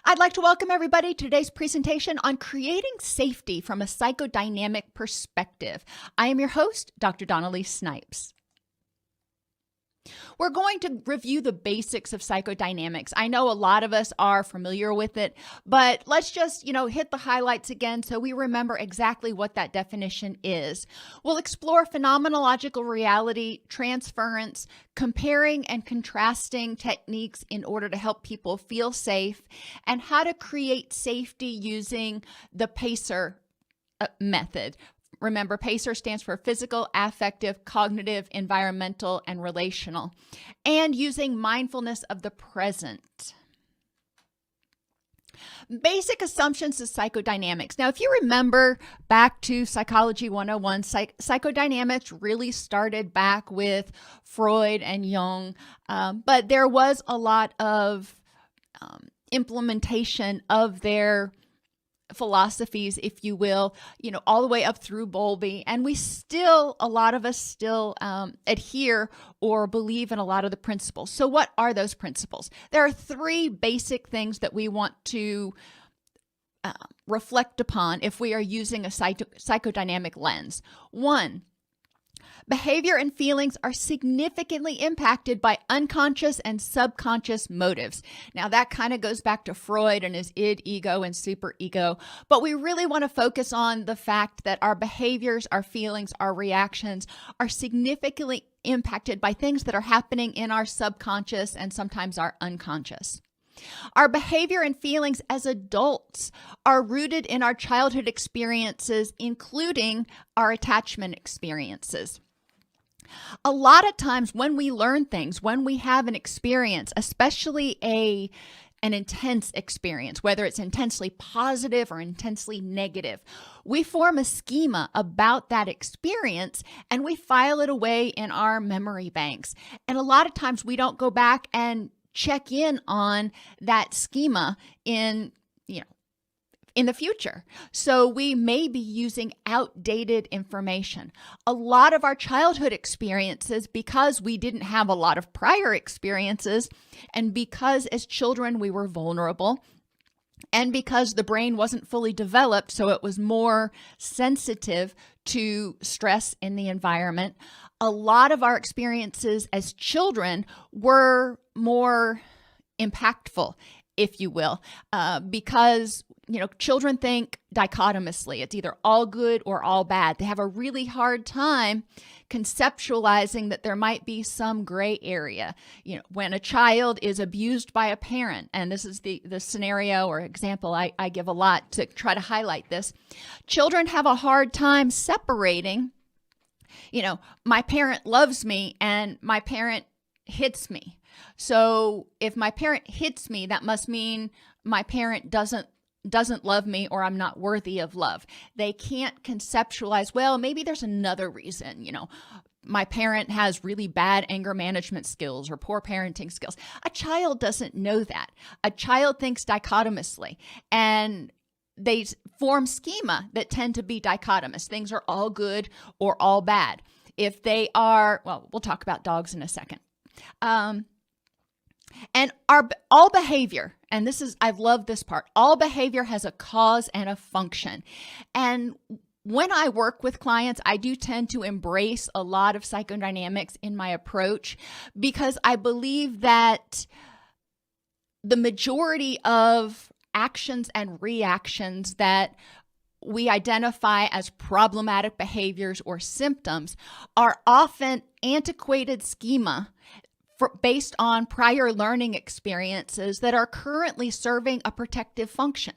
I'd like to welcome everybody to today's presentation on creating safety from a psychodynamic perspective. I am your host, Dr. Dawn-Elise Snipes. We're going to review the basics of psychodynamics. I know a lot of us are familiar with it, but let's just, hit the highlights again so we remember exactly what that definition is. We'll explore phenomenological reality, transference, comparing and contrasting techniques in order to help people feel safe, and how to create safety using the PACER method. Remember, PACER stands for physical, affective, cognitive, environmental, and relational, and using mindfulness of the present. Basic assumptions of psychodynamics. Now, if you remember back to Psychology 101, psychodynamics really started back with Freud and Jung, but there was a lot of implementation of their philosophies, if you will, all the way up through Bowlby. And a lot of us still adhere or believe in a lot of the principles. So what are those principles? There are three basic things that we want to reflect upon if we are using a psychodynamic lens. One, behavior and feelings are significantly impacted by unconscious and subconscious motives. Now, that kind of goes back to Freud and his id, ego, and superego, but we really want to focus on the fact that our behaviors, our feelings, our reactions are significantly impacted by things that are happening in our subconscious and sometimes our unconscious. Our behavior and feelings as adults are rooted in our childhood experiences, including our attachment experiences. A lot of times when we learn things, when we have an experience, especially an intense experience, whether it's intensely positive or intensely negative, we form a schema about that experience and we file it away in our memory banks. And a lot of times we don't go back and check in on that schema in the future. So we may be using outdated information. A lot of our childhood experiences, because we didn't have a lot of prior experiences, and because as children we were vulnerable, and because the brain wasn't fully developed, so it was more sensitive to stress in the environment, a lot of our experiences as children were more impactful, if you will, because children think dichotomously. It's either all good or all bad. They have a really hard time conceptualizing that there might be some gray area. When a child is abused by a parent, and this is the scenario or example I give a lot to try to highlight this, children have a hard time separating, my parent loves me and my parent hits me. So if my parent hits me, that must mean my parent doesn't love me or I'm not worthy of love. They can't conceptualize, well, maybe there's another reason, my parent has really bad anger management skills or poor parenting skills. A child doesn't know that. A child thinks dichotomously, and they form schema that tend to be dichotomous. Things are all good or all bad. If they are, well, we'll talk about dogs in a second. And all behavior, and I love this part, all behavior has a cause and a function. And when I work with clients, I do tend to embrace a lot of psychodynamics in my approach, because I believe that the majority of actions and reactions that we identify as problematic behaviors or symptoms are often antiquated schema based on prior learning experiences that are currently serving a protective function.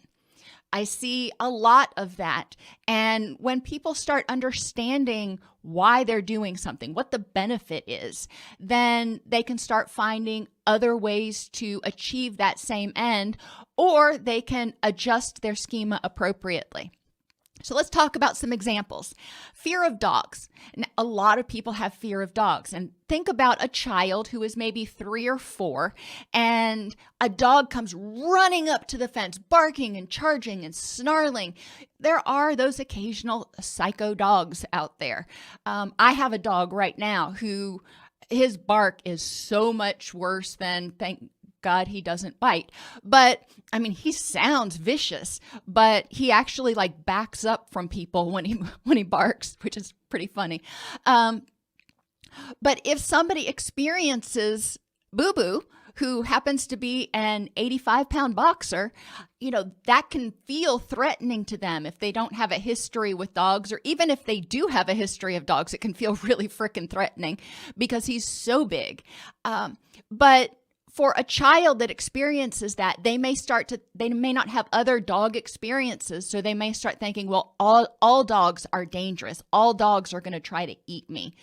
I see a lot of that. And when people start understanding why they're doing something, what the benefit is, then they can start finding other ways to achieve that same end, or they can adjust their schema appropriately. So let's talk about some examples. Fear of dogs. Now, a lot of people have fear of dogs. And think about a child who is maybe 3 or 4, and a dog comes running up to the fence, barking and charging and snarling. There are those occasional psycho dogs out there. I have a dog right now who his bark is so much worse than, thank God he doesn't bite. But I mean, he sounds vicious, but he actually like backs up from people when he barks, which is pretty funny. But if somebody experiences Boo Boo, who happens to be an 85-pound boxer, that can feel threatening to them if they don't have a history with dogs, or even if they do have a history of dogs, it can feel really freaking threatening because he's so big. But for a child that experiences that, they may not have other dog experiences, so they may start thinking, well, all dogs are dangerous. All dogs are going to try to eat me.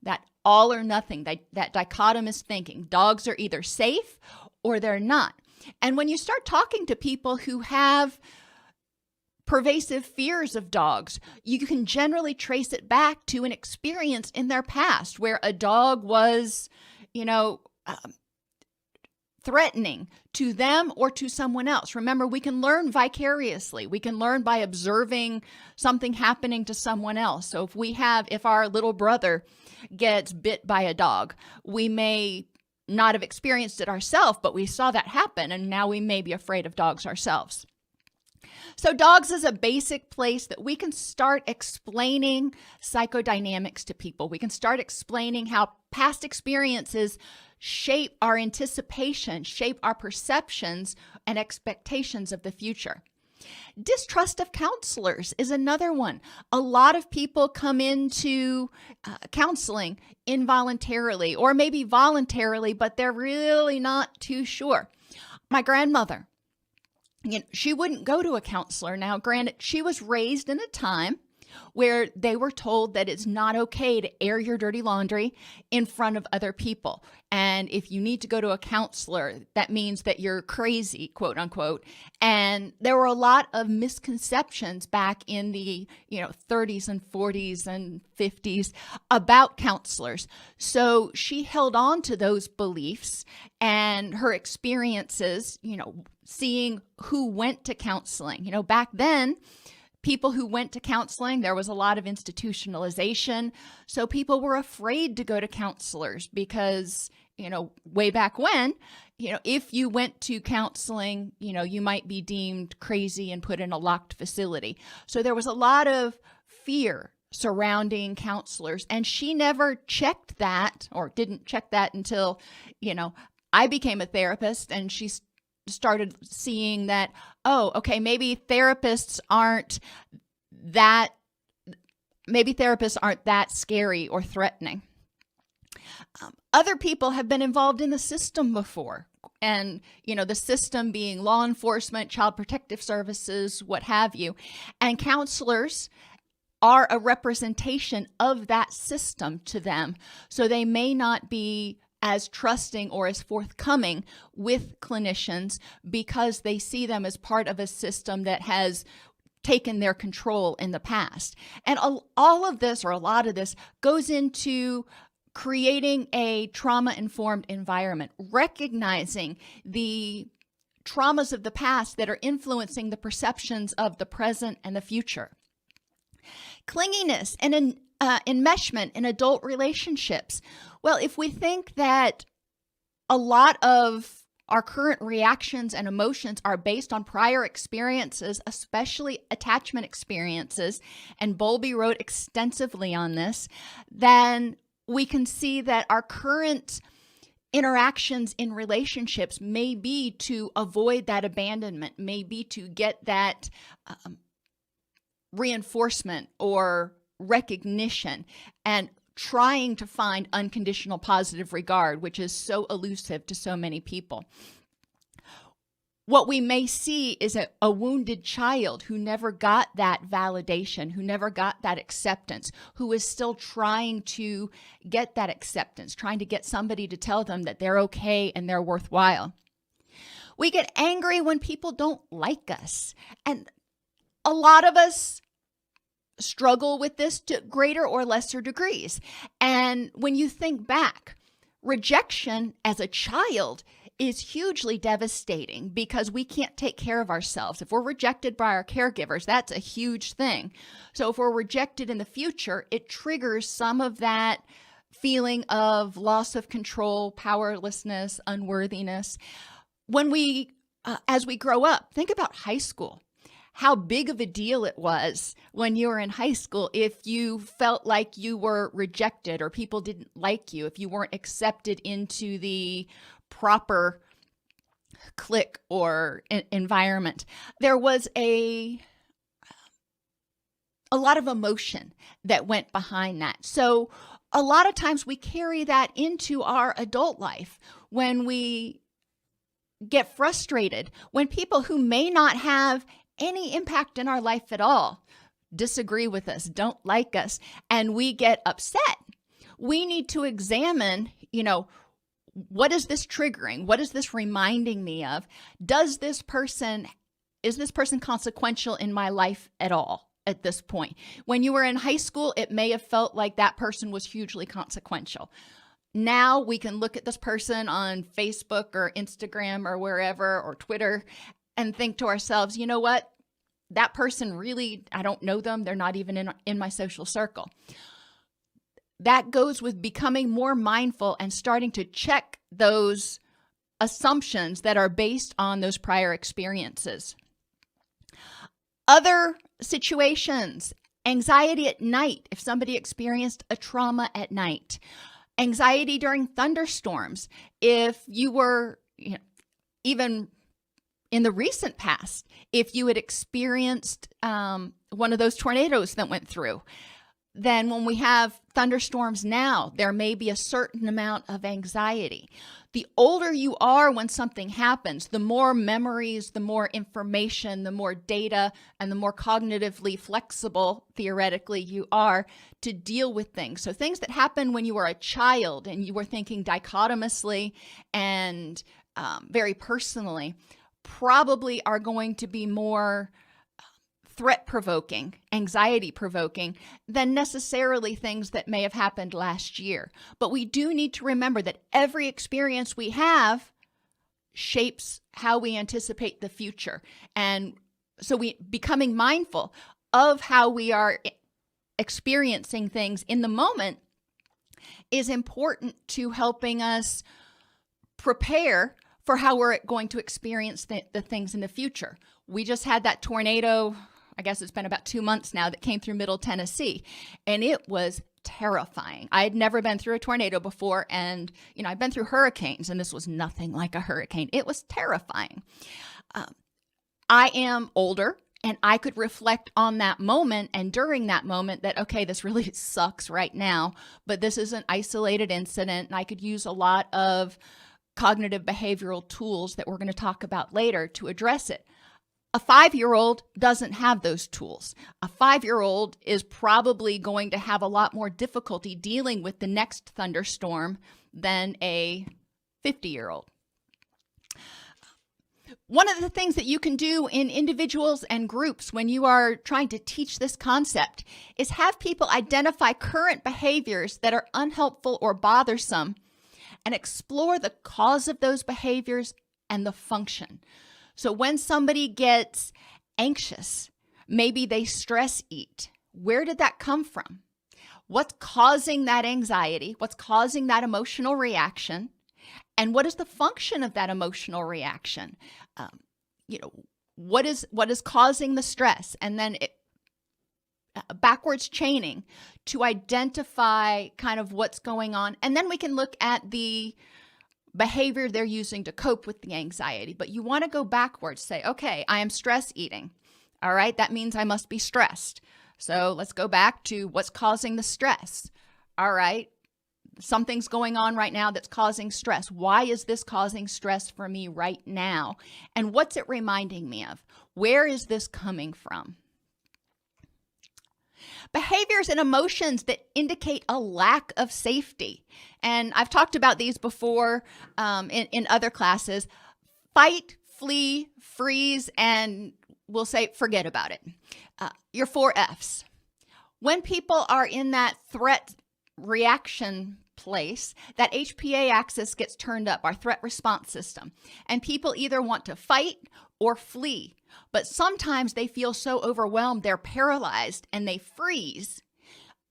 That all or nothing, that dichotomous thinking. Dogs are either safe or they're not. And when you start talking to people who have pervasive fears of dogs, you can generally trace it back to an experience in their past where a dog was, threatening to them or to someone else. Remember, we can learn vicariously. We can learn by observing something happening to someone else. So if our little brother gets bit by a dog, we may not have experienced it ourselves, but we saw that happen, and now we may be afraid of dogs ourselves. So dogs is a basic place that we can start explaining psychodynamics to people. We can start explaining how past experiences shape our anticipation, shape our perceptions and expectations of the future. Distrust of counselors is another one. A lot of people come into counseling involuntarily or maybe voluntarily, but they're really not too sure. My grandmother, she wouldn't go to a counselor. Now, granted, she was raised in a time where they were told that it's not okay to air your dirty laundry in front of other people. And if you need to go to a counselor, that means that you're crazy, quote unquote. And there were a lot of misconceptions back in the 30s and 40s and 50s about counselors. So she held on to those beliefs and her experiences, seeing who went to counseling. Back then, people who went to counseling, there was a lot of institutionalization. So people were afraid to go to counselors because, way back when, if you went to counseling, you might be deemed crazy and put in a locked facility. So there was a lot of fear surrounding counselors. And she never checked that, or didn't check that until, I became a therapist, and she started seeing that, oh, okay, maybe therapists aren't that scary or threatening. Other people have been involved in the system before, and the system being law enforcement, child protective services, what have you, and counselors are a representation of that system to them, so they may not be as trusting or as forthcoming with clinicians because they see them as part of a system that has taken their control in the past. And all of this, or a lot of this, goes into creating a trauma-informed environment, recognizing the traumas of the past that are influencing the perceptions of the present and the future. Clinginess and enmeshment in adult relationships. Well, if we think that a lot of our current reactions and emotions are based on prior experiences, especially attachment experiences, and Bowlby wrote extensively on this, then we can see that our current interactions in relationships may be to avoid that abandonment, may be to get that reinforcement or recognition, and trying to find unconditional positive regard, which is so elusive to so many people. What we may see is a wounded child who never got that validation, who never got that acceptance, who is still trying to get that acceptance, trying to get somebody to tell them that they're okay and they're worthwhile. We get angry when people don't like us. And a lot of us struggle with this to greater or lesser degrees. And when you think back, rejection as a child is hugely devastating because we can't take care of ourselves. If we're rejected by our caregivers, that's a huge thing. So if we're rejected in the future, it triggers some of that feeling of loss of control, powerlessness, unworthiness. when we, as we grow up, think about high school. How big of a deal it was when you were in high school if you felt like you were rejected or people didn't like you, if you weren't accepted into the proper clique or environment. There was a lot of emotion that went behind that. So a lot of times we carry that into our adult life when we get frustrated, when people who may not have any impact in our life at all disagree with us, don't like us, and we get upset. We need to examine, what is this triggering? What is this reminding me of? Is this person consequential in my life at all at this point? When you were in high school, it may have felt like that person was hugely consequential. Now we can look at this person on Facebook or Instagram or wherever, or Twitter, and think to ourselves, you know what? That person really, I don't know them. They're not even in my social circle. That goes with becoming more mindful and starting to check those assumptions that are based on those prior experiences. Other situations, anxiety at night, if somebody experienced a trauma at night, anxiety during thunderstorms, if you were, even in the recent past, if you had experienced one of those tornadoes that went through, then when we have thunderstorms now, there may be a certain amount of anxiety. The older you are when something happens, the more memories, the more information, the more data, and the more cognitively flexible, theoretically, you are to deal with things. So things that happened when you were a child and you were thinking dichotomously and very personally probably are going to be more threat-provoking, anxiety-provoking than necessarily things that may have happened last year. But we do need to remember that every experience we have shapes how we anticipate the future. And so becoming mindful of how we are experiencing things in the moment is important to helping us prepare for how we're going to experience the things in the future. We just had that tornado, I guess it's been about 2 months now, that came through Middle Tennessee, and it was terrifying. I had never been through a tornado before, and I've been through hurricanes, and this was nothing like a hurricane. It was terrifying. I am older, and I could reflect on that moment and during that moment that, okay, this really sucks right now, but this is an isolated incident, and I could use a lot of cognitive behavioral tools that we're going to talk about later to address it. A 5-year-old doesn't have those tools. A 5-year-old is probably going to have a lot more difficulty dealing with the next thunderstorm than a 50-year-old. One of the things that you can do in individuals and groups when you are trying to teach this concept is have people identify current behaviors that are unhelpful or bothersome and explore the cause of those behaviors and the function. So when somebody gets anxious, maybe they stress eat. Where did that come from? What's causing that anxiety? What's causing that emotional reaction? And what is the function of that emotional reaction? What is causing the stress? And then backwards chaining to identify kind of what's going on. And then we can look at the behavior they're using to cope with the anxiety. But you want to go backwards, say, okay, I am stress eating. All right, that means I must be stressed. So let's go back to what's causing the stress. All right, something's going on right now that's causing stress. Why is this causing stress for me right now? And what's it reminding me of? Where is this coming from? Behaviors and emotions that indicate a lack of safety. And I've talked about these before in other classes. Fight, flee, freeze, and we'll say forget about it. Your 4 Fs. When people are in that threat reaction place, that HPA axis gets turned up, our threat response system. And people either want to fight or flee. But sometimes they feel so overwhelmed, they're paralyzed and they freeze.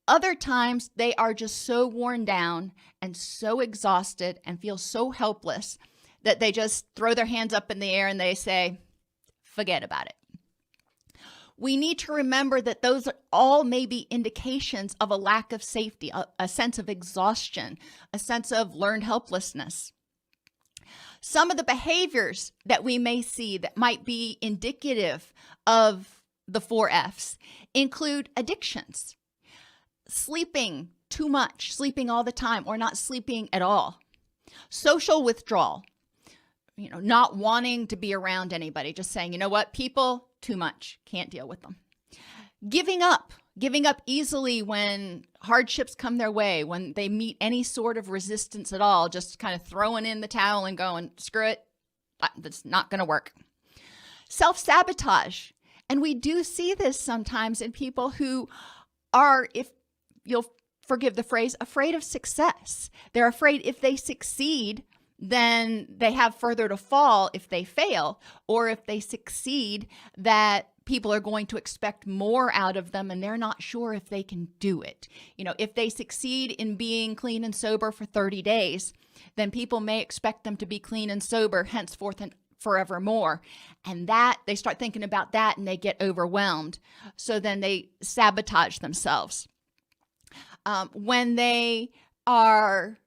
Other times they are just so worn down and so exhausted and feel so helpless that they just throw their hands up in the air and they say, forget about it. We need to remember that those all may be indications of a lack of safety, a sense of exhaustion, a sense of learned helplessness. Some of the behaviors that we may see that might be indicative of the 4 Fs include addictions, sleeping too much, sleeping all the time, or not sleeping at all, social withdrawal, not wanting to be around anybody, just saying, you know what, people, too much, can't deal with them. Giving up easily when hardships come their way, when they meet any sort of resistance at all, just kind of throwing in the towel and going, screw it, that's not going to work. Self-sabotage. And we do see this sometimes in people who are, if you'll forgive the phrase, afraid of success. They're afraid if they succeed, then they have further to fall if they fail, or if they succeed, that people are going to expect more out of them and they're not sure if they can do it. If they succeed in being clean and sober for 30 days, then people may expect them to be clean and sober henceforth and forevermore. And that they start thinking about that and they get overwhelmed. So then they sabotage themselves. When they are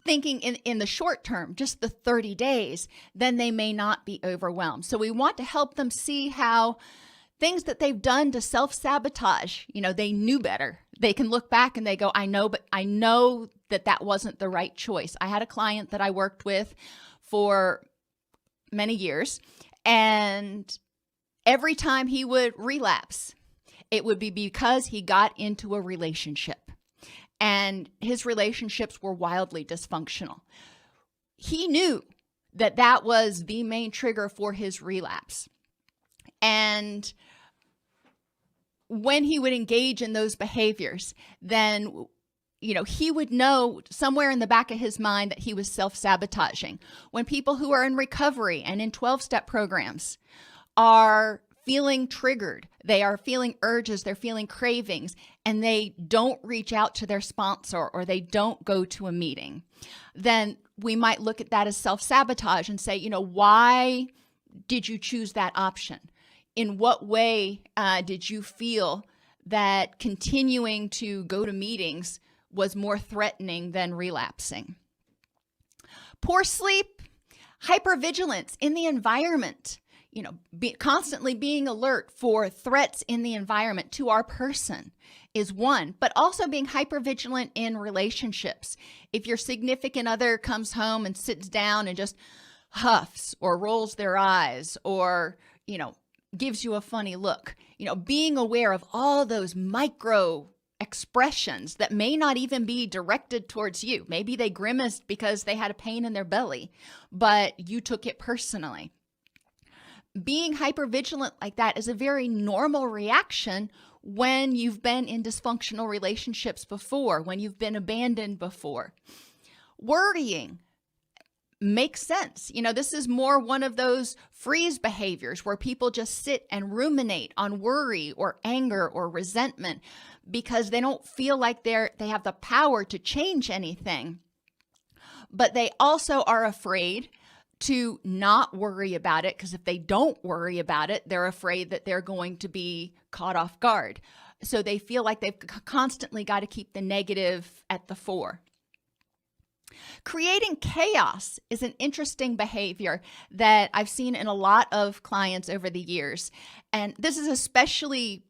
thinking in the short term, just the 30 days, then they may not be overwhelmed. So we want to help them see how things that they've done to self-sabotage, they knew better. They can look back and they go, I know that wasn't the right choice. I had a client that I worked with for many years, and every time he would relapse, it would be because he got into a relationship. And his relationships were wildly dysfunctional. He knew that was the main trigger for his relapse. And when he would engage in those behaviors, then, he would know somewhere in the back of his mind that he was self-sabotaging. When people who are in recovery and in 12-step programs are feeling triggered, they are feeling urges, they're feeling cravings, and they don't reach out to their sponsor or they don't go to a meeting, then we might look at that as self-sabotage and say, why did you choose that option? In what way did you feel that continuing to go to meetings was more threatening than relapsing? Poor sleep, hypervigilance in the environment, constantly being alert for threats in the environment to our person is one, but also being hypervigilant in relationships. If your significant other comes home and sits down and just huffs or rolls their eyes or, gives you a funny look, being aware of all those micro expressions that may not even be directed towards you. Maybe they grimaced because they had a pain in their belly, but you took it personally. Being hypervigilant like that is a very normal reaction when you've been in dysfunctional relationships before, when you've been abandoned before. Worrying makes sense. This is more one of those freeze behaviors where people just sit and ruminate on worry or anger or resentment because they don't feel like they have the power to change anything. But they also are afraid to not worry about it, because if they don't worry about it, they're afraid that they're going to be caught off guard. So they feel like they've constantly got to keep the negative at the fore. Creating chaos is an interesting behavior that I've seen in a lot of clients over the years. And this is especially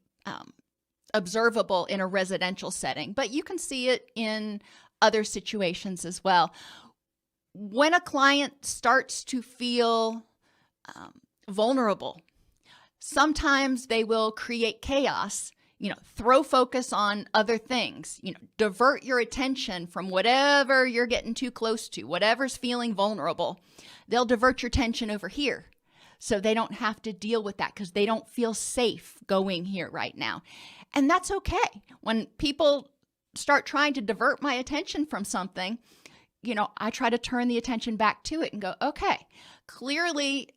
observable in a residential setting, but you can see it in other situations as well. When a client starts to feel vulnerable, sometimes they will create chaos, throw focus on other things, divert your attention from whatever you're getting too close to, whatever's feeling vulnerable. They'll divert your attention over here so they don't have to deal with that because they don't feel safe going here right now. And that's okay. When people start trying to divert my attention from something, I try to turn the attention back to it and go, okay, clearly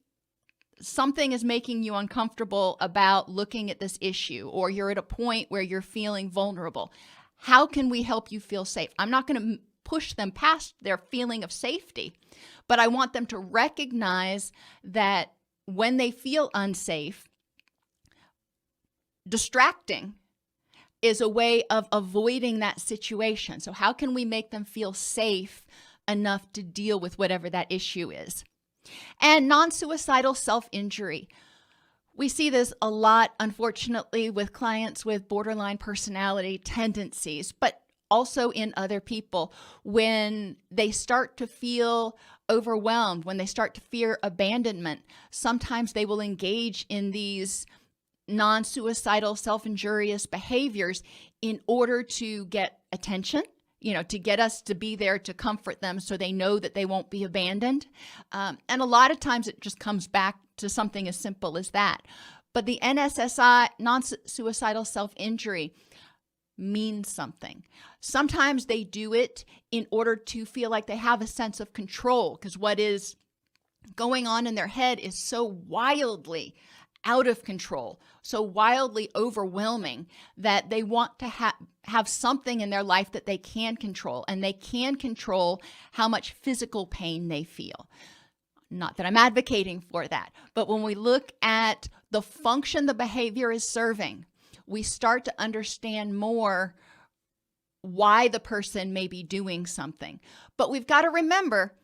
something is making you uncomfortable about looking at this issue, or you're at a point where you're feeling vulnerable. How can we help you feel safe? I'm not going to push them past their feeling of safety, but I want them to recognize that when they feel unsafe, distracting is a way of avoiding that situation. So how can we make them feel safe enough to deal with whatever that issue is? And non-suicidal self-injury. We see this a lot, unfortunately, with clients with borderline personality tendencies, but also in other people. When they start to feel overwhelmed, when they start to fear abandonment, sometimes they will engage in these non-suicidal self-injurious behaviors in order to get attention, to get us to be there to comfort them so they know that they won't be abandoned. And a lot of times it just comes back to something as simple as that. But the NSSI, non-suicidal self-injury, means something. Sometimes they do it in order to feel like they have a sense of control, because what is going on in their head is so wildly out of control, so wildly overwhelming, that they want to have something in their life that they can control, and they can control how much physical pain they feel. Not that I'm advocating for that, but when we look at the function the behavior is serving, we start to understand more why the person may be doing something. But we've got to remember,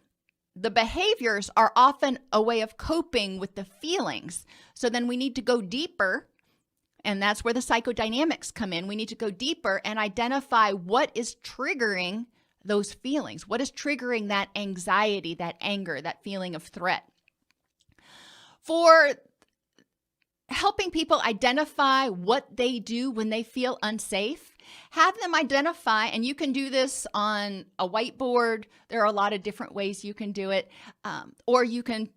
the behaviors are often a way of coping with the feelings. So then we need to go deeper, and that's where the psychodynamics come in. We need to go deeper and identify what is triggering those feelings. What is triggering that anxiety, that anger, that feeling of threat? For helping people identify what they do when they feel unsafe, have them identify, and you can do this on a whiteboard. There are a lot of different ways you can do it. Or you can,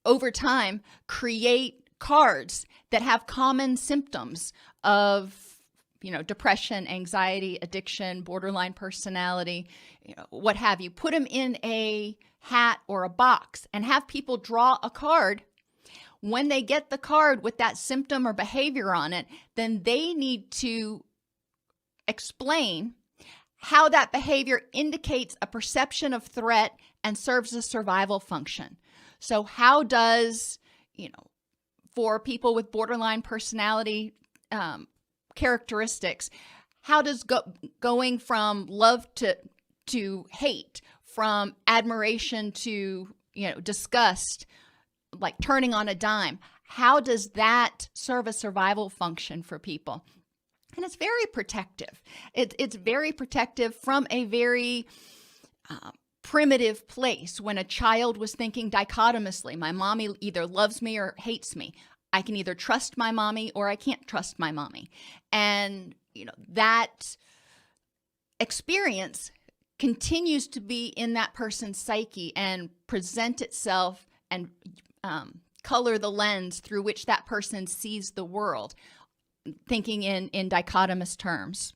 over time, create cards that have common symptoms of depression, anxiety, addiction, borderline personality, what have you. Put them in a hat or a box and have people draw a card. When they get the card with that symptom or behavior on it, then they need to explain how that behavior indicates a perception of threat and serves a survival function. So how does, for people with borderline personality characteristics, how does going from love to hate, from admiration to disgust, like turning on a dime, how does that serve a survival function for people? And it's very protective. It's very protective from a very primitive place. When a child was thinking dichotomously, my mommy either loves me or hates me. I can either trust my mommy or I can't trust my mommy. And, that experience continues to be in that person's psyche and present itself and color the lens through which that person sees the world, thinking in dichotomous terms.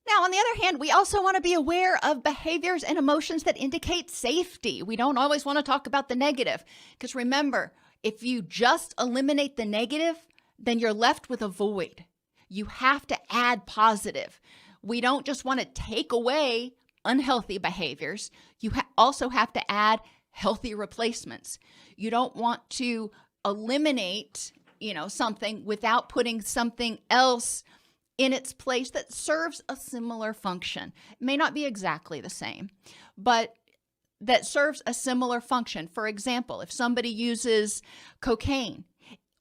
Now, on the other hand, we also want to be aware of behaviors and emotions that indicate safety. We don't always want to talk about the negative, because remember, if you just eliminate the negative, then you're left with a void. You have to add positive. We don't just want to take away unhealthy behaviors. You also have to add healthy replacements. You don't want to eliminate, something without putting something else in its place that serves a similar function. It may not be exactly the same, but that serves a similar function. For example, if somebody uses cocaine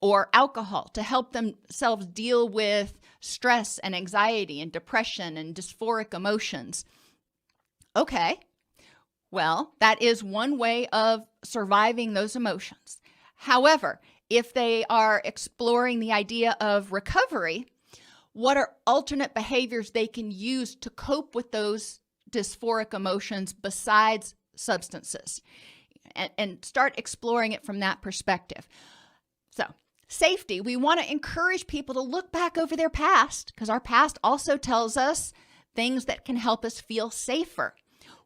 or alcohol to help themselves deal with stress and anxiety and depression and dysphoric emotions, okay, well, that is one way of surviving those emotions. However, if they are exploring the idea of recovery, what are alternate behaviors they can use to cope with those dysphoric emotions besides substances? And start exploring it from that perspective. So, safety, we want to encourage people to look back over their past, because our past also tells us things that can help us feel safer.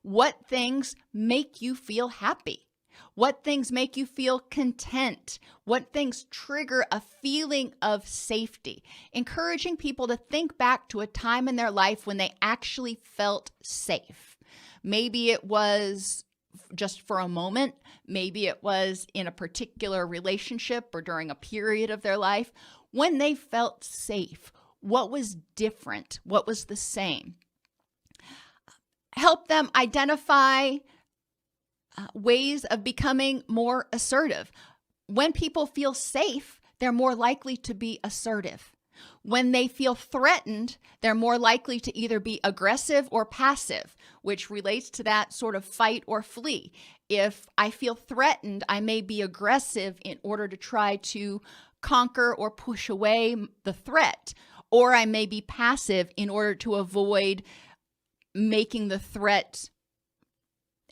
What things make you feel happy? What things make you feel content? What things trigger a feeling of safety? Encouraging people to think back to a time in their life when they actually felt safe. Maybe it was just for a moment. Maybe it was in a particular relationship or during a period of their life when they felt safe. What was different? What was the same? Help them identify ways of becoming more assertive. When people feel safe, they're more likely to be assertive. When they feel threatened, they're more likely to either be aggressive or passive, which relates to that sort of fight or flee. If I feel threatened, I may be aggressive in order to try to conquer or push away the threat, or I may be passive in order to avoid making the threat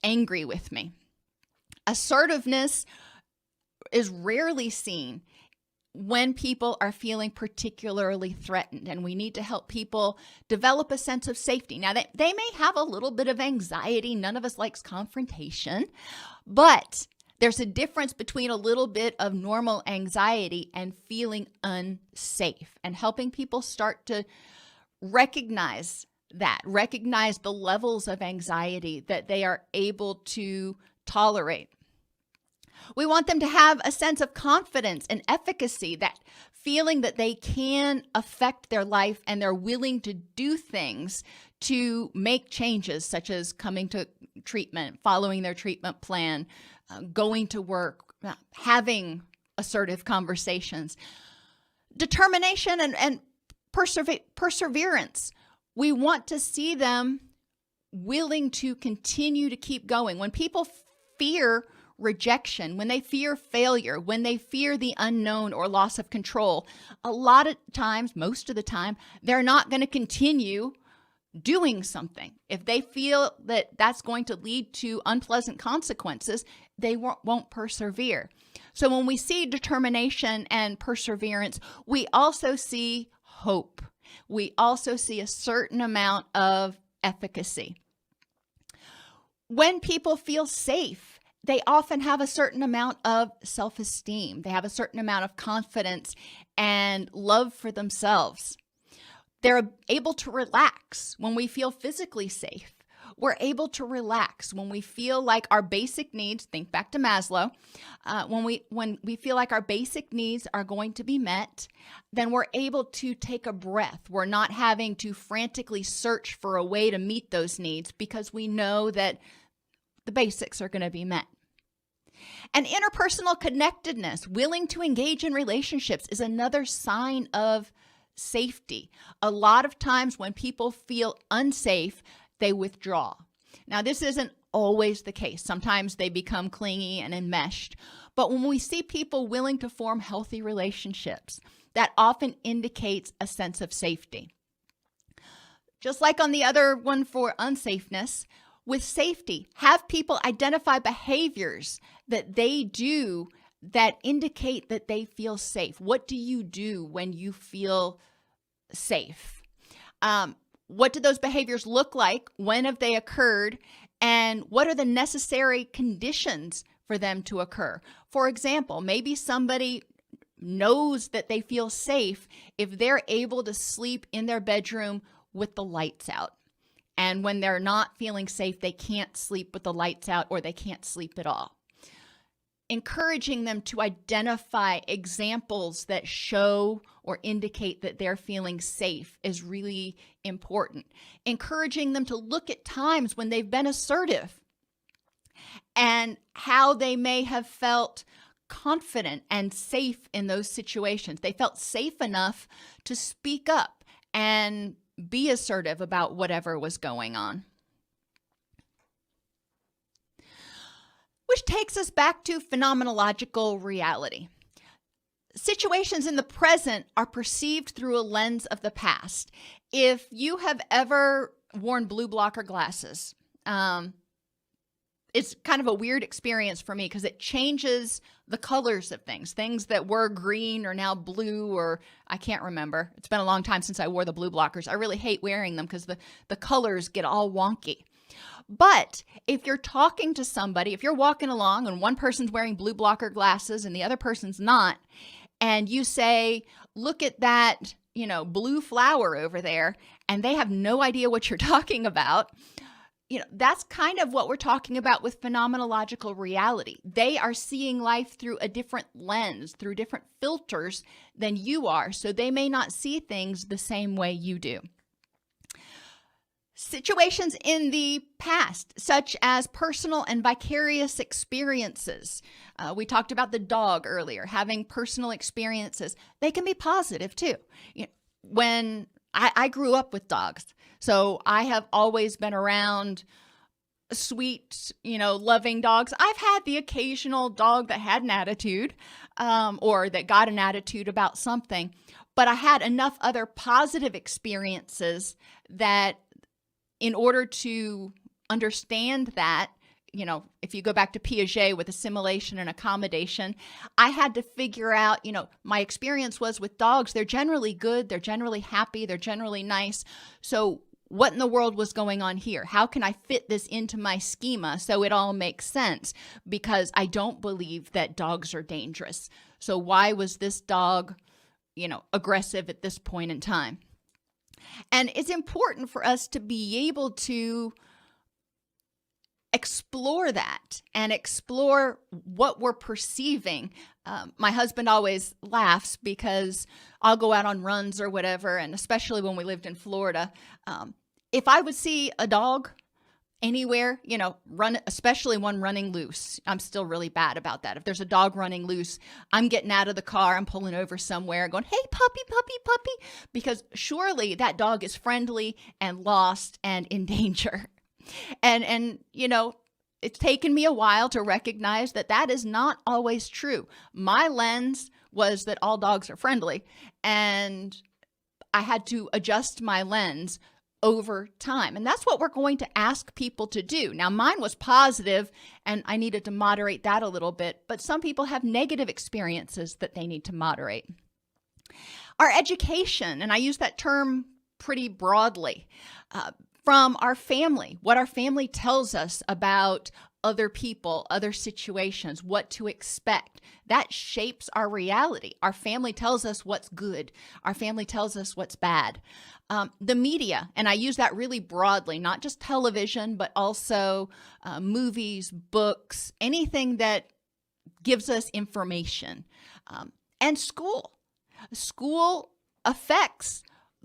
angry with me. Assertiveness is rarely seen when people are feeling particularly threatened, and we need to help people develop a sense of safety. Now, they may have a little bit of anxiety. None of us likes confrontation, but there's a difference between a little bit of normal anxiety and feeling unsafe, and helping people start to recognize the levels of anxiety that they are able to tolerate. We want them to have a sense of confidence and efficacy, that feeling that they can affect their life and they're willing to do things to make changes, such as coming to treatment, following their treatment plan, going to work, having assertive conversations. Determination and perseverance. We want to see them willing to continue to keep going. When people fear rejection, when they fear failure, when they fear the unknown or loss of control, a lot of times, most of the time, they're not going to continue doing something. If they feel that that's going to lead to unpleasant consequences, they won't persevere. So when we see determination and perseverance, we also see hope. We also see a certain amount of efficacy. When people feel safe, they often have a certain amount of self-esteem. They have a certain amount of confidence and love for themselves. They're able to relax when we feel physically safe. We're able to relax when we feel like our basic needs, think back to Maslow, when we feel like our basic needs are going to be met, then we're able to take a breath. We're not having to frantically search for a way to meet those needs because we know that the basics are going to be met. And interpersonal connectedness, willing to engage in relationships, is another sign of safety. A lot of times when people feel unsafe, they withdraw. Now, this isn't always the case. Sometimes they become clingy and enmeshed. But when we see people willing to form healthy relationships, that often indicates a sense of safety. Just like on the other one for unsafeness, with safety, have people identify behaviors that they do that indicate that they feel safe. What do you do when you feel safe? What do those behaviors look like? When have they occurred? And what are the necessary conditions for them to occur? For example, maybe somebody knows that they feel safe if they're able to sleep in their bedroom with the lights out. And when they're not feeling safe, they can't sleep with the lights out or they can't sleep at all. Encouraging them to identify examples that show or indicate that they're feeling safe is really important. Encouraging them to look at times when they've been assertive and how they may have felt confident and safe in those situations. They felt safe enough to speak up and be assertive about whatever was going on. Which takes us back to phenomenological reality. Situations in the present are perceived through a lens of the past. If you have ever worn blue blocker glasses, it's kind of a weird experience for me because it changes the colors of things. Things that were green are now blue, or I can't remember. It's been a long time since I wore the blue blockers. I really hate wearing them because the colors get all wonky. But if you're talking to somebody, if you're walking along and one person's wearing blue blocker glasses and the other person's not, and you say, look at that, blue flower over there, and they have no idea what you're talking about, that's kind of what we're talking about with phenomenological reality. They are seeing life through a different lens, through different filters than you are, so they may not see things the same way you do. Situations in the past, such as personal and vicarious experiences. We talked about the dog earlier, having personal experiences. They can be positive too. When I grew up with dogs, so I have always been around sweet, loving dogs. I've had the occasional dog that had an attitude, or that got an attitude about something, but I had enough other positive experiences that in order to understand that, if you go back to Piaget with assimilation and accommodation, I had to figure out, my experience was with dogs, they're generally good, they're generally happy, they're generally nice. So what in the world was going on here? How can I fit this into my schema so it all makes sense? Because I don't believe that dogs are dangerous. So why was this dog, aggressive at this point in time? And it's important for us to be able to explore that and explore what we're perceiving. My husband always laughs because I'll go out on runs or whatever, and especially when we lived in Florida, if I would see a dog anywhere, run, especially one running loose. I'm still really bad about that. If there's a dog running loose, I'm getting out of the car, I'm pulling over somewhere going, hey, puppy, puppy, puppy, because surely that dog is friendly and lost and in danger. And it's taken me a while to recognize that that is not always true. My lens was that all dogs are friendly, and I had to adjust my lens over time. And that's what we're going to ask people to do. Now, mine was positive, and I needed to moderate that a little bit, but some people have negative experiences that they need to moderate. Our education, and I use that term pretty broadly, from our family, what our family tells us about other people, other situations, what to expect. That shapes our reality. Our family tells us what's good. Our family tells us what's bad. The media, and I use that really broadly, not just television, but also movies, books, anything that gives us information. And school. School affects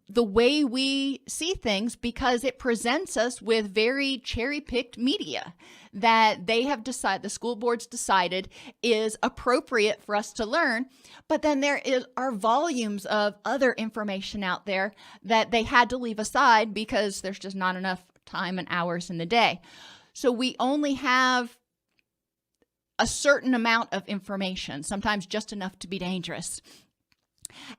the way we see things because it presents us with very cherry-picked media that they have decided, the school board's decided is appropriate for us to learn. But then there are volumes of other information out there that they had to leave aside because there's just not enough time and hours in the day. So we only have a certain amount of information, sometimes just enough to be dangerous.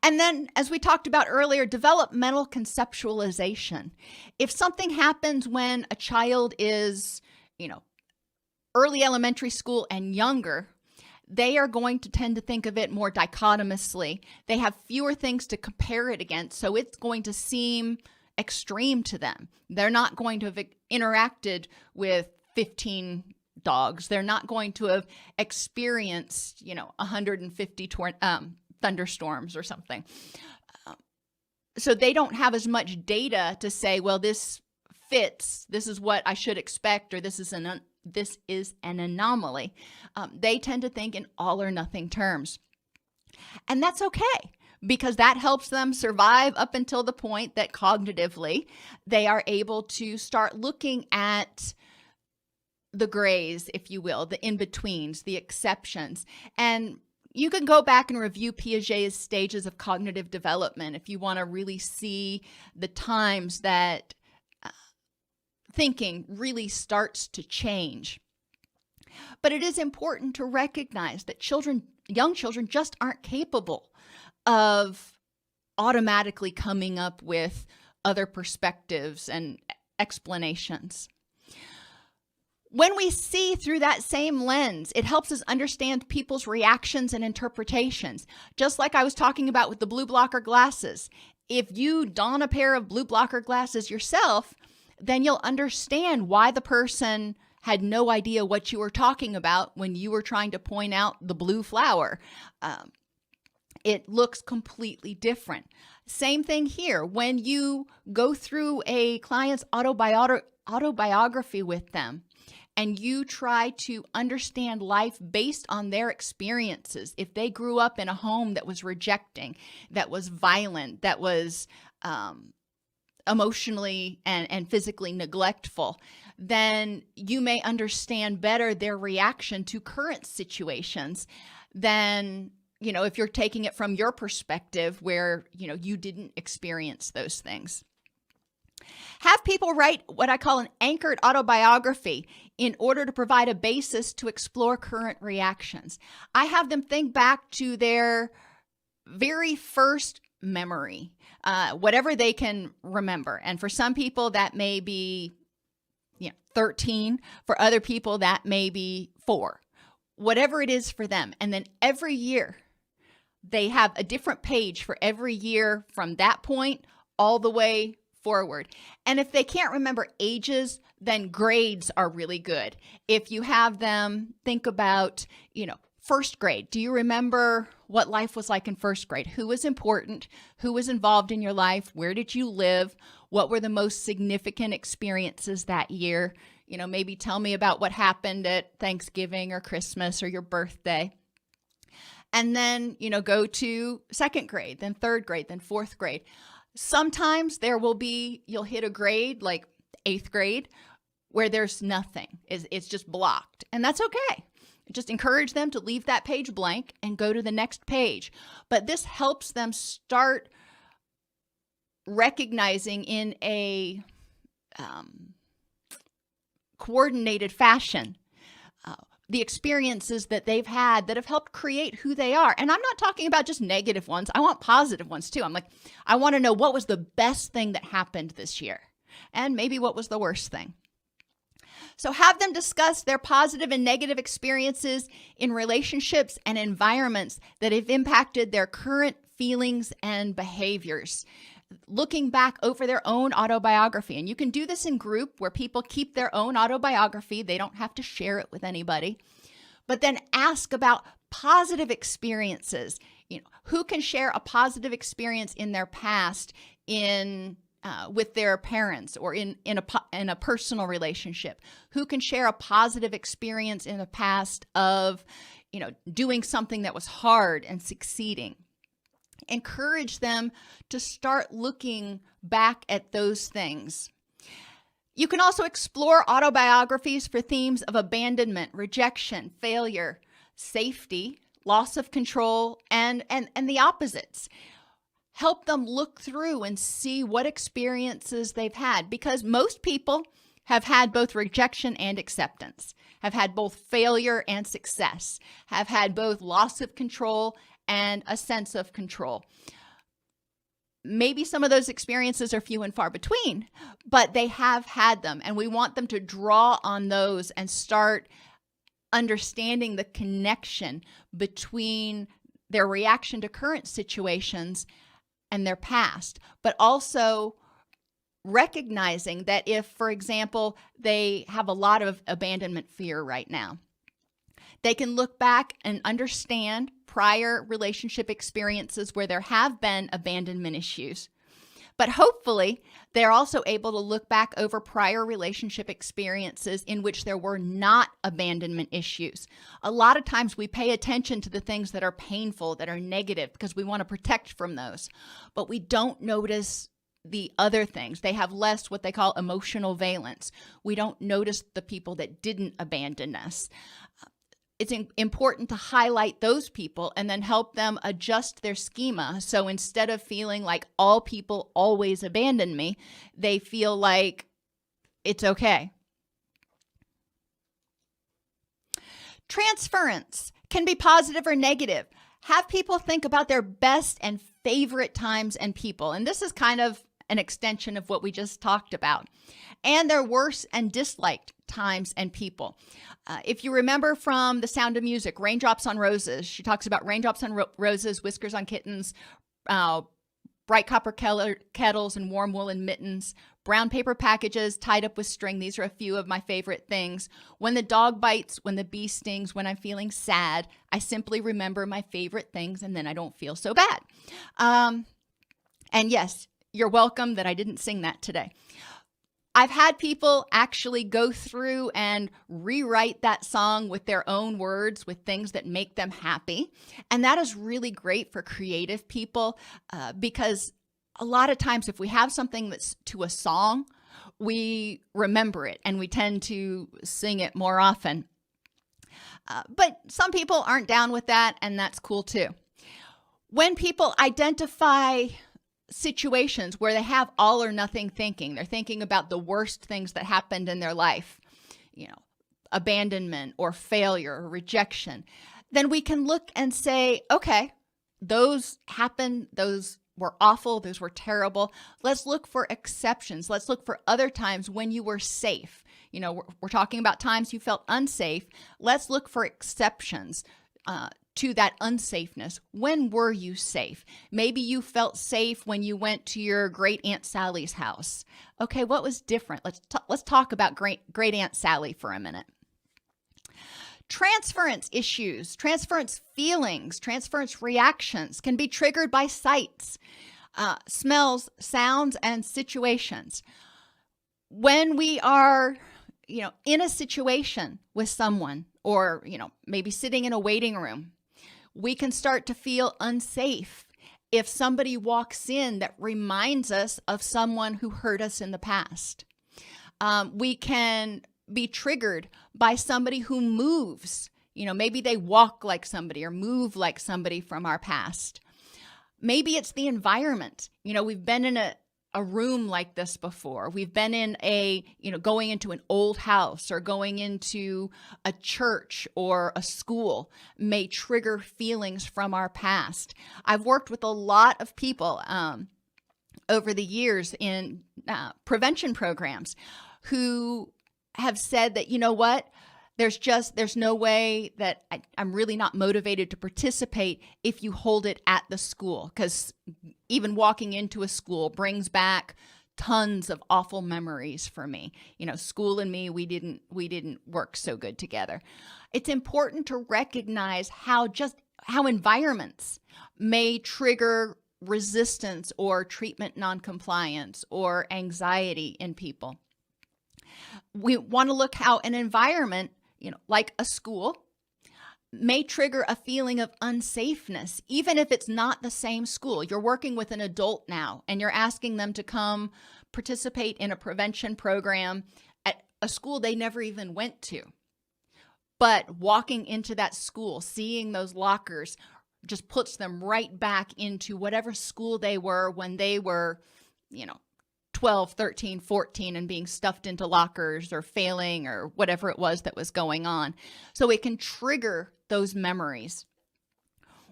And then, as we talked about earlier, developmental conceptualization. If something happens when a child is, early elementary school and younger, they are going to tend to think of it more dichotomously. They have fewer things to compare it against, so it's going to seem extreme to them. They're not going to have interacted with 15 dogs. They're not going to have experienced, 150 thunderstorms or something. So they don't have as much data to say, well, this fits, this is what I should expect, or this is an anomaly. They tend to think in all or nothing terms. And that's okay, because that helps them survive up until the point that cognitively they are able to start looking at the grays, if you will, the in-betweens, the exceptions. And you can go back and review Piaget's stages of cognitive development if you want to really see the times that thinking really starts to change. But it is important to recognize that young children just aren't capable of automatically coming up with other perspectives and explanations. When we see through that same lens, it helps us understand people's reactions and interpretations. Just like I was talking about with the blue blocker glasses. If you don a pair of blue blocker glasses yourself, then you'll understand why the person had no idea what you were talking about when you were trying to point out the blue flower. It looks completely different. Same thing here. When you go through a client's autobiography with them and you try to understand life based on their experiences, if they grew up in a home that was rejecting, that was violent, that was emotionally and physically neglectful, then you may understand better their reaction to current situations than, if you're taking it from your perspective where, you didn't experience those things. Have people write what I call an anchored autobiography in order to provide a basis to explore current reactions. I have them think back to their very first memory, whatever they can remember. And for some people, that may be 13. For other people, that may be 4. Whatever it is for them. And then every year, they have a different page for every year from that point all the way forward. And if they can't remember ages, then grades are really good. If you have them think about, first grade, do you remember what life was like in first grade? Who was important? Who was involved in your life? Where did you live? What were the most significant experiences that year? Maybe tell me about what happened at Thanksgiving or Christmas or your birthday. And then, go to second grade, then third grade, then fourth grade. Sometimes you'll hit a grade like 8th grade where there's nothing. It's just blocked. And that's okay. Just encourage them to leave that page blank and go to the next page. But this helps them start recognizing in a coordinated fashion the experiences that they've had that have helped create who they are. And I'm not talking about just negative ones. I want positive ones too. I want to know what was the best thing that happened this year and maybe what was the worst thing. So have them discuss their positive and negative experiences in relationships and environments that have impacted their current feelings and behaviors, looking back over their own autobiography. And you can do this in group where people keep their own autobiography. They don't have to share it with anybody. But then ask about positive experiences. Who can share a positive experience in their past with their parents or in a personal relationship? Who can share a positive experience in the past of, doing something that was hard and succeeding? Encourage them to start looking back at those things. You can also explore autobiographies for themes of abandonment, rejection, failure, safety, loss of control, and the opposites. Help them look through and see what experiences they've had, because most people have had both rejection and acceptance, have had both failure and success, have had both loss of control and a sense of control. Maybe some of those experiences are few and far between, but they have had them, and we want them to draw on those and start understanding the connection between their reaction to current situations and their past, but also recognizing that if, for example, they have a lot of abandonment fear right now, they can look back and understand prior relationship experiences where there have been abandonment issues. But hopefully, they're also able to look back over prior relationship experiences in which there were not abandonment issues. A lot of times we pay attention to the things that are painful, that are negative, because we want to protect from those. But we don't notice the other things. They have less what they call emotional valence. We don't notice the people that didn't abandon us. It's important to highlight those people and then help them adjust their schema. So instead of feeling like all people always abandon me, they feel like it's okay. Transference can be positive or negative. Have people think about their best and favorite times and people. And this is kind of an extension of what we just talked about. And their worst and disliked times and people. If you remember from The Sound of Music, Raindrops on Roses, she talks about raindrops on roses, whiskers on kittens, bright copper kettles and warm woolen mittens, brown paper packages tied up with string. These are a few of my favorite things. When the dog bites, when the bee stings, when I'm feeling sad, I simply remember my favorite things and then I don't feel so bad. And yes, you're welcome that I didn't sing that today. I've had people actually go through and rewrite that song with their own words, with things that make them happy. And that is really great for creative people because a lot of times if we have something that's to a song, we remember it and we tend to sing it more often. But some people aren't down with that, and that's cool too. When people identify situations where they have all or nothing thinking, they're thinking about the worst things that happened in their life, abandonment or failure or rejection, then we can look and say, okay, those happened, those were awful, those were terrible. Let's look for exceptions. Let's look for other times when you were safe. We're talking about times you felt unsafe. Let's look for exceptions to that unsafeness. When were you safe? Maybe you felt safe when you went to your great Aunt Sally's house. Okay, what was different? Let's talk about great Aunt Sally for a minute. Transference issues, transference feelings, transference reactions can be triggered by sights, smells, sounds, and situations. When we are, in a situation with someone, or, maybe sitting in a waiting room, we can start to feel unsafe if somebody walks in that reminds us of someone who hurt us in the past. We can be triggered by somebody who moves. Maybe they walk like somebody or move like somebody from our past. Maybe it's the environment. We've been in a room like this before. We've been in going into an old house or going into a church or a school may trigger feelings from our past. I've worked with a lot of people over the years in prevention programs who have said that, there's no way that I'm really not motivated to participate if you hold it at the school, because even walking into a school brings back tons of awful memories for me. School and me, we didn't work so good together. It's important to recognize how environments may trigger resistance or treatment noncompliance or anxiety in people. We want to look how an environment, like a school, may trigger a feeling of unsafeness, even if it's not the same school. You're working with an adult now, and you're asking them to come participate in a prevention program at a school they never even went to. But walking into that school, seeing those lockers, just puts them right back into whatever school they were when they were, 12, 13, 14 and being stuffed into lockers or failing or whatever it was that was going on. So it can trigger those memories,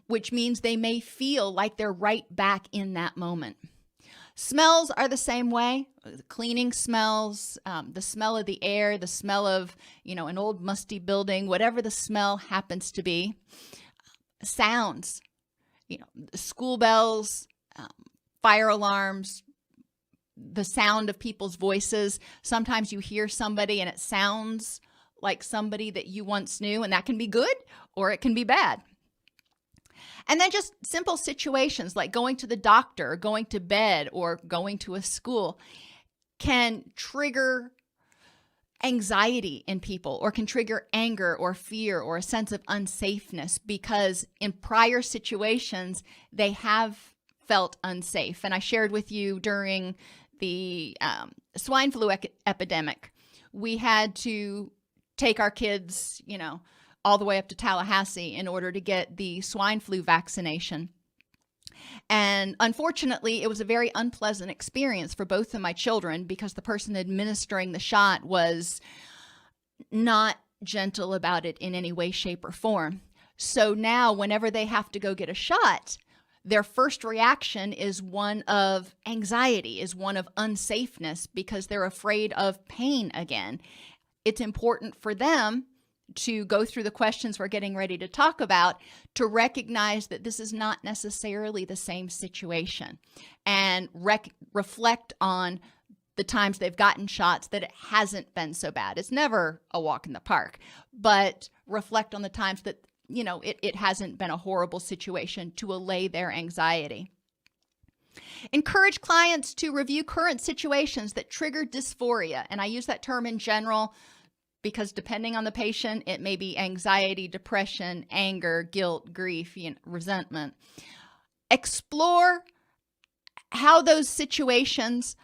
which means they may feel like they're right back in that moment. Smells are the same way. Cleaning smells, the smell of the air, the smell of, an old musty building, whatever the smell happens to be. Sounds, school bells, fire alarms, the sound of people's voices. Sometimes you hear somebody and it sounds like somebody that you once knew, and that can be good or it can be bad. And then just simple situations like going to the doctor, or going to bed, or going to a school can trigger anxiety in people, or can trigger anger or fear or a sense of unsafeness because in prior situations they have felt unsafe. And I shared with you during the swine flu epidemic, we had to take our kids, all the way up to Tallahassee in order to get the swine flu vaccination. And unfortunately, it was a very unpleasant experience for both of my children because the person administering the shot was not gentle about it in any way, shape, or form. So now whenever they have to go get a shot, their first reaction is one of anxiety, is one of unsafeness because they're afraid of pain again. It's important for them to go through the questions we're getting ready to talk about to recognize that this is not necessarily the same situation, and reflect on the times they've gotten shots that it hasn't been so bad. It's never a walk in the park, but reflect on the times that, it hasn't been a horrible situation to allay their anxiety. Encourage clients to review current situations that trigger dysphoria. And I use that term in general because depending on the patient, it may be anxiety, depression, anger, guilt, grief, resentment. Explore how those situations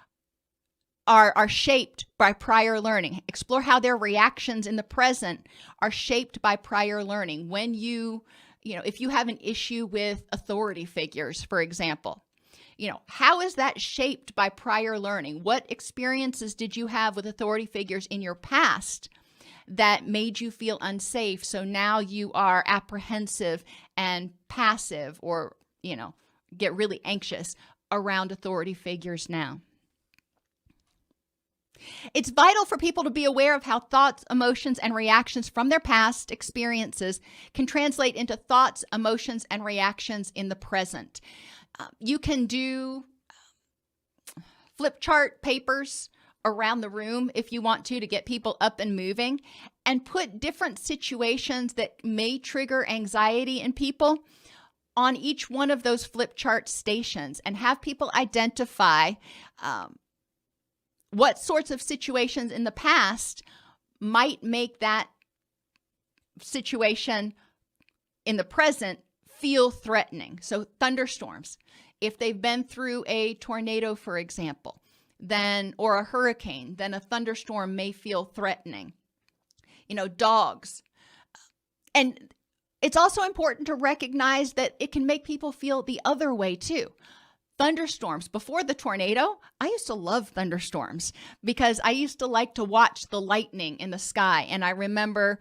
are shaped by prior learning. Explore how their reactions in the present are shaped by prior learning. When if you have an issue with authority figures, for example, how is that shaped by prior learning? What experiences did you have with authority figures in your past that made you feel unsafe? So now you are apprehensive and passive, or, get really anxious around authority figures now. It's vital for people to be aware of how thoughts, emotions, and reactions from their past experiences can translate into thoughts, emotions, and reactions in the present. You can do flip chart papers around the room if you want to get people up and moving, and put different situations that may trigger anxiety in people on each one of those flip chart stations, and have people identify what sorts of situations in the past might make that situation in the present feel threatening. So thunderstorms, if they've been through a tornado, for example, or a hurricane, then a thunderstorm may feel threatening. Dogs. And it's also important to recognize that it can make people feel the other way too. Thunderstorms. Before the tornado, I used to love thunderstorms because I used to like to watch the lightning in the sky. And I remember,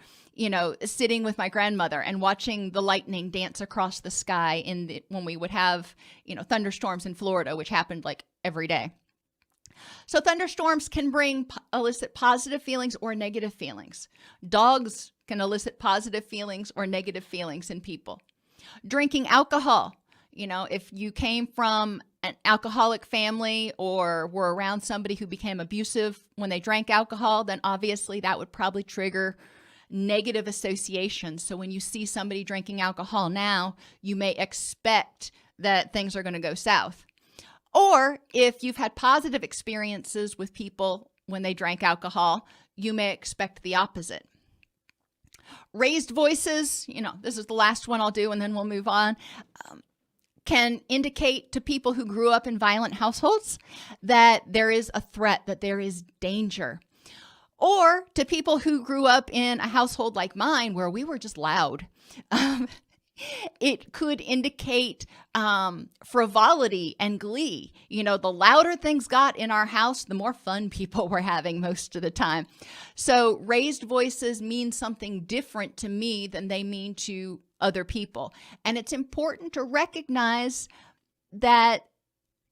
sitting with my grandmother and watching the lightning dance across the sky when we would have, thunderstorms in Florida, which happened like every day. So thunderstorms can elicit positive feelings or negative feelings. Dogs can elicit positive feelings or negative feelings in people. Drinking alcohol. If you came from an alcoholic family or were around somebody who became abusive when they drank alcohol, then obviously that would probably trigger negative associations. So when you see somebody drinking alcohol now, you may expect that things are going to go south. Or if you've had positive experiences with people when they drank alcohol, you may expect the opposite. Raised voices, this is the last one I'll do and then we'll move on, can indicate to people who grew up in violent households that there is a threat, that there is danger. Or to people who grew up in a household like mine where we were just loud. It could indicate frivolity and glee. The louder things got in our house, the more fun people were having most of the time. So raised voices mean something different to me than they mean to other people. And it's important to recognize that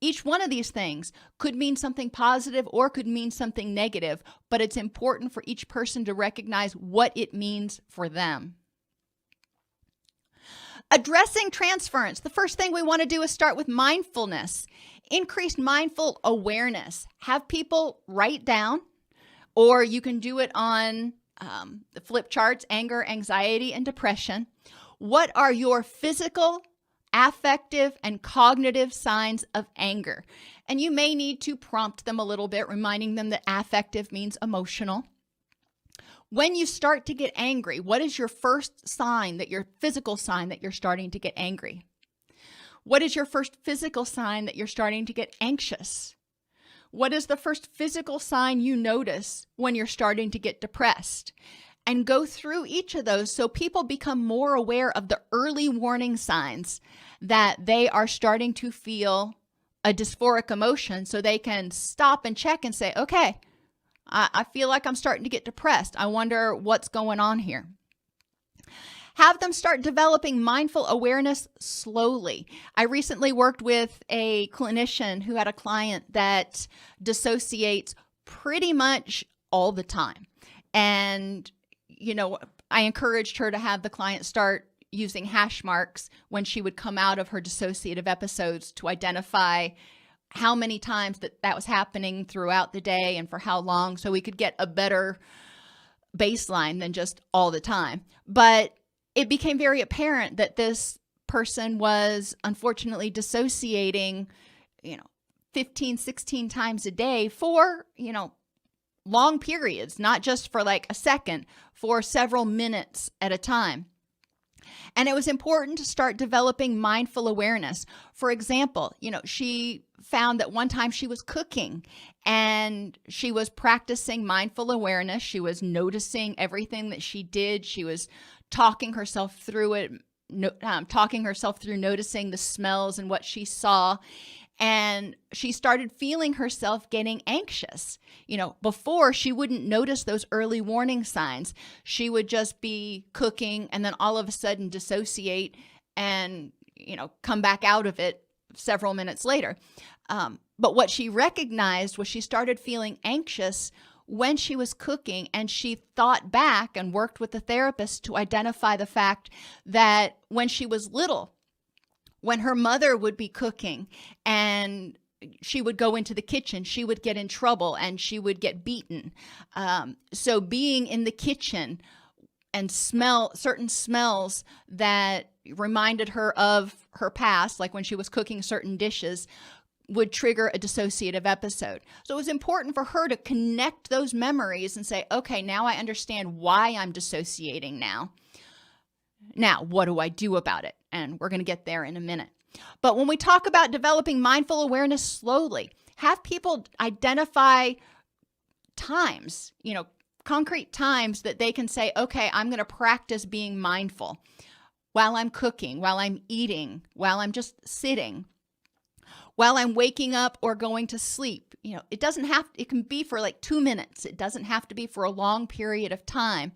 each one of these things could mean something positive or could mean something negative, but it's important for each person to recognize what it means for them. Addressing transference. The first thing we want to do is start with mindfulness. Increased mindful awareness. Have people write down, or you can do it on the flip charts, anger, anxiety, and depression. What are your physical, affective, and cognitive signs of anger? And you may need to prompt them a little bit, reminding them that affective means emotional. When you start to get angry, what is your first sign, physical sign that you're starting to get angry? What is your first physical sign that you're starting to get anxious? What is the first physical sign you notice when you're starting to get depressed? And go through each of those so people become more aware of the early warning signs that they are starting to feel a dysphoric emotion, so they can stop and check and say, okay, I feel like I'm starting to get depressed. I wonder what's going on here. Have them start developing mindful awareness slowly. I recently worked with a clinician who had a client that dissociates pretty much all the time. And, I encouraged her to have the client start using hash marks when she would come out of her dissociative episodes to identify how many times that was happening throughout the day and for how long, so we could get a better baseline than just all the time. But it became very apparent that this person was unfortunately dissociating, 15, 16 times a day for, long periods, not just for like a second, for several minutes at a time. And it was important to start developing mindful awareness. For example, she found that one time she was cooking and she was practicing mindful awareness. She was noticing everything that she did. She was talking herself through it, noticing the smells and what she saw. And she started feeling herself getting anxious. Before, she wouldn't notice those early warning signs. She would just be cooking and then all of a sudden dissociate and, come back out of it several minutes later. But what she recognized was she started feeling anxious when she was cooking, and she thought back and worked with the therapist to identify the fact that when she was little, when her mother would be cooking and she would go into the kitchen, she would get in trouble and she would get beaten. So being in the kitchen and smell certain smells that reminded her of her past, like when she was cooking certain dishes, would trigger a dissociative episode. So it was important for her to connect those memories and say, okay, now I understand why I'm dissociating now. Now, what do I do about it? And we're going to get there in a minute. But when we talk about developing mindful awareness slowly, have people identify times, concrete times that they can say, okay, I'm going to practice being mindful while I'm cooking, while I'm eating, while I'm just sitting, while I'm waking up or going to sleep. It can be for like 2 minutes. It doesn't have to be for a long period of time.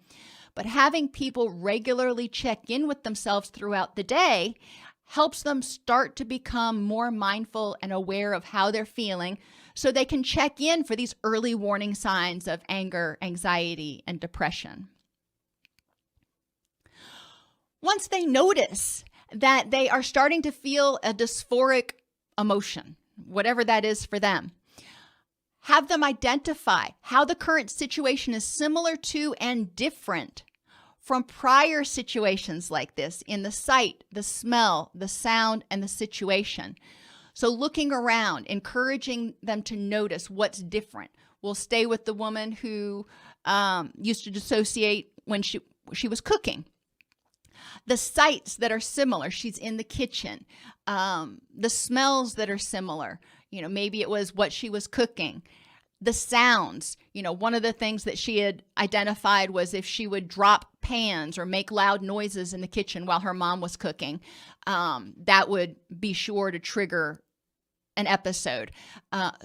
But having people regularly check in with themselves throughout the day helps them start to become more mindful and aware of how they're feeling, so they can check in for these early warning signs of anger, anxiety, and depression. Once they notice that they are starting to feel a dysphoric emotion, whatever that is for them, have them identify how the current situation is similar to and different from prior situations like this in the sight, the smell, the sound, and the situation. So looking around, encouraging them to notice what's different. We'll stay with the woman who used to dissociate when she was cooking. The sights that are similar, she's in the kitchen. The smells that are similar, maybe it was what she was cooking. The sounds, one of the things that she had identified was if she would drop pans or make loud noises in the kitchen while her mom was cooking, that would be sure to trigger an episode.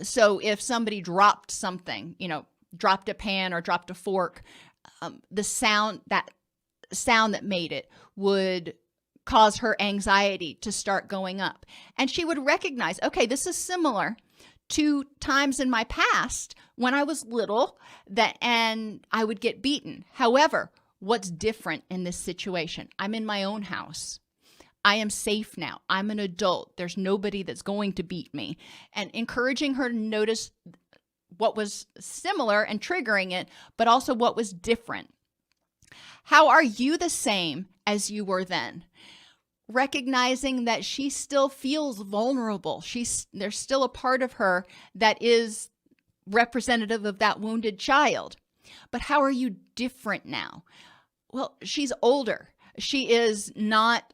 So if somebody dropped something, dropped a pan or dropped a fork, the sound that made it would cause her anxiety to start going up. And she would recognize, okay, this is similar to times in my past when I was little and I would get beaten. However, what's different in this situation? I'm in my own house. I am safe now. I'm an adult. There's nobody that's going to beat me. And encouraging her to notice what was similar and triggering it, but also what was different. How are you the same as you were then? Recognizing that she still feels vulnerable. There's still a part of her that is representative of that wounded child. But how are you different now? Well, she's older. She is not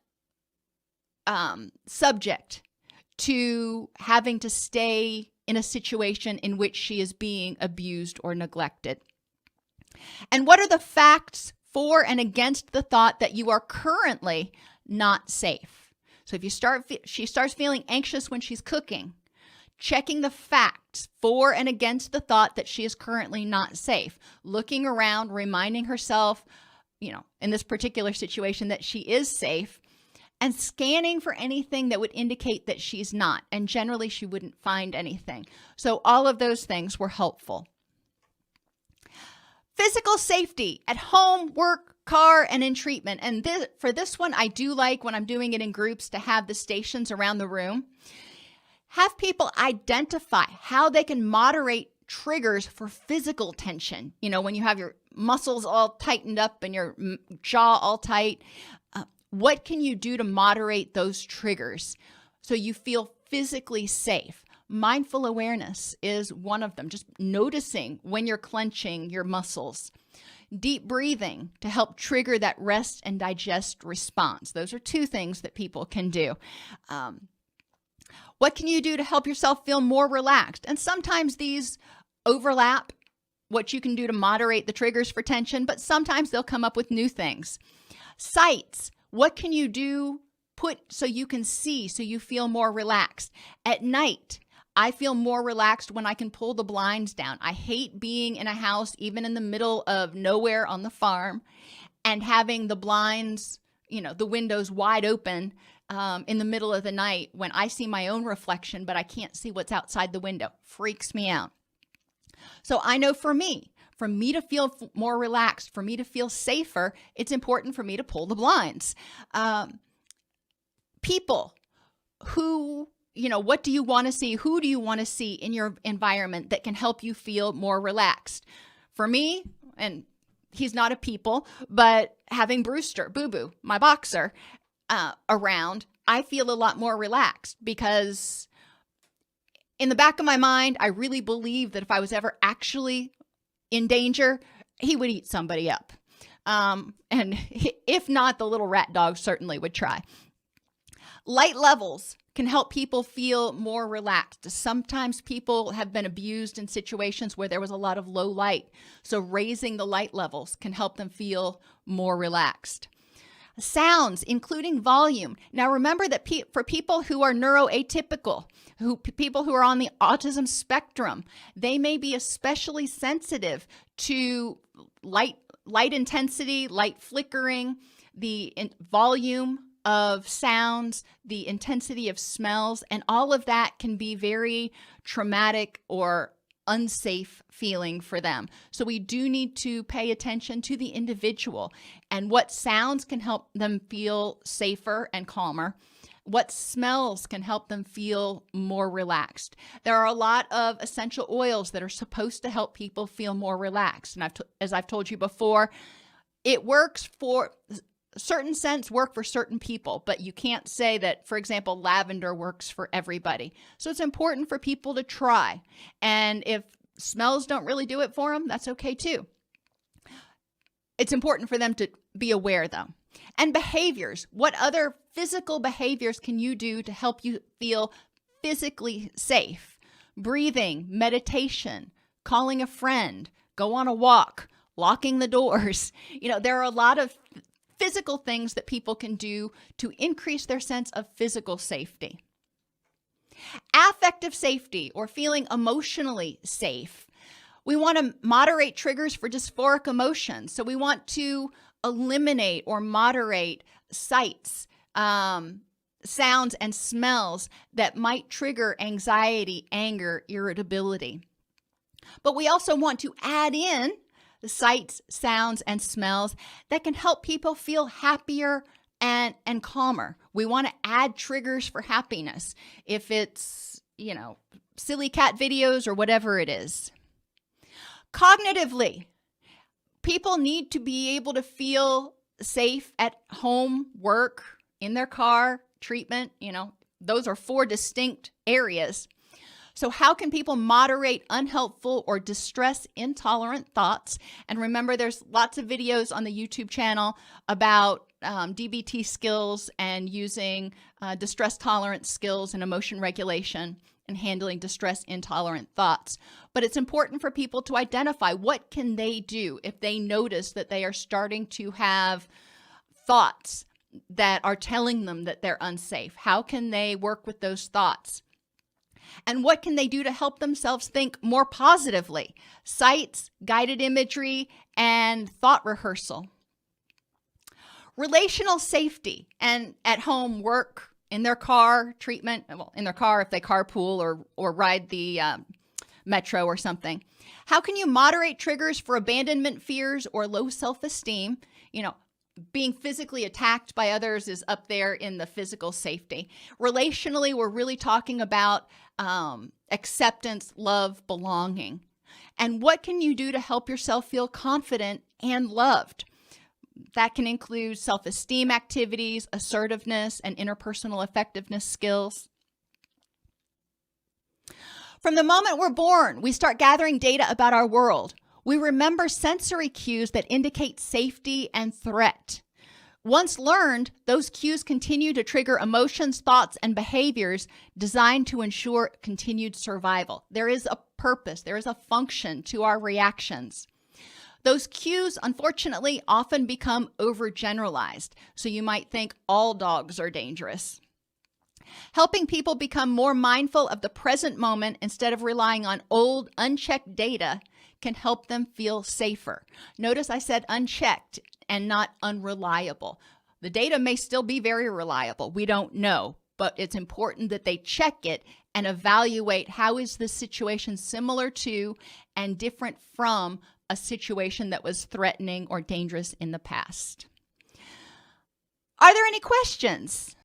subject to having to stay in a situation in which she is being abused or neglected. And what are the facts for and against the thought that you are currently not safe? So if she starts feeling anxious when she's cooking, checking the facts for and against the thought that she is currently not safe, looking around, reminding herself, in this particular situation that she is safe, and scanning for anything that would indicate that she's not. And generally she wouldn't find anything. So all of those things were helpful. Physical safety at home, work, car and in treatment. And for this one, I do like when I'm doing it in groups to have the stations around the room. Have people identify how they can moderate triggers for physical tension. You know, when you have your muscles all tightened up and your jaw all tight, what can you do to moderate those triggers so you feel physically safe? Mindful awareness is one of them, just noticing when you're clenching your muscles. Deep breathing to help trigger that rest and digest response. Those are two things that people can do. What can you do to help yourself feel more relaxed? And sometimes these overlap, what you can do to moderate the triggers for tension, but sometimes they'll come up with new things. Sights, what can you do so you can see, so you feel more relaxed? At night, I feel more relaxed when I can pull the blinds down. I hate being in a house, even in the middle of nowhere on the farm, and having the blinds, the windows wide open in the middle of the night when I see my own reflection, but I can't see what's outside the window. Freaks me out. So I know for me to feel more relaxed, for me to feel safer, it's important for me to pull the blinds. People who, what do you want to see? Who do you want to see in your environment that can help you feel more relaxed? For me, and he's not a people, but having Brewster, Boo Boo, my boxer, around, I feel a lot more relaxed because in the back of my mind, I really believe that if I was ever actually in danger, he would eat somebody up. And if not, the little rat dog certainly would try. Light levels can help people feel more relaxed. Sometimes people have been abused in situations where there was a lot of low light. So raising the light levels can help them feel more relaxed. Sounds, including volume. Now remember that for people who are neuroatypical, people who are on the autism spectrum, they may be especially sensitive to light intensity, light flickering, the volume of sounds, the intensity of smells, and all of that can be very traumatic or unsafe feeling for them. So we do need to pay attention to the individual and what sounds can help them feel safer and calmer. What smells can help them feel more relaxed. There are a lot of essential oils that are supposed to help people feel more relaxed. And as I've told you before, it works for certain scents work for certain people, but you can't say that, for example, lavender works for everybody. So it's important for people to try. And if smells don't really do it for them, that's okay too. It's important for them to be aware though. And behaviors. What other physical behaviors can you do to help you feel physically safe? Breathing, meditation, calling a friend, go on a walk, locking the doors. There are a lot of physical things that people can do to increase their sense of physical safety. Affective safety, or feeling emotionally safe. We want to moderate triggers for dysphoric emotions. So we want to eliminate or moderate sights, sounds, and smells that might trigger anxiety, anger, irritability. But we also want to add in the sights, sounds, and smells that can help people feel happier and calmer. We want to add triggers for happiness if it's, silly cat videos or whatever it is. Cognitively, people need to be able to feel safe at home, work, in their car, treatment. Those are 4 distinct areas. So how can people moderate unhelpful or distress-intolerant thoughts? And remember, there's lots of videos on the YouTube channel about DBT skills and using distress tolerance skills and emotion regulation and handling distress-intolerant thoughts. But it's important for people to identify what can they do if they notice that they are starting to have thoughts that are telling them that they're unsafe. How can they work with those thoughts? And what can they do to help themselves think more positively? Sights, guided imagery, and thought rehearsal. Relational safety, and at home, work, in their car, treatment, in their car if they carpool or ride the metro or something. How can you moderate triggers for abandonment fears or low self-esteem? Being physically attacked by others is up there in the physical safety. Relationally, we're really talking about acceptance, love, belonging. And what can you do to help yourself feel confident and loved? That can include self-esteem activities, assertiveness, and interpersonal effectiveness skills. From the moment we're born, we start gathering data about our world. We remember sensory cues that indicate safety and threat. Once learned, those cues continue to trigger emotions, thoughts, and behaviors designed to ensure continued survival. There is a purpose, there is a function to our reactions. Those cues, unfortunately, often become overgeneralized. So you might think all dogs are dangerous. Helping people become more mindful of the present moment instead of relying on old, unchecked data can help them feel safer. Notice I said unchecked and not unreliable. The data may still be very reliable. We don't know, but it's important that they check it and evaluate how is the situation similar to and different from a situation that was threatening or dangerous in the past. Are there any questions?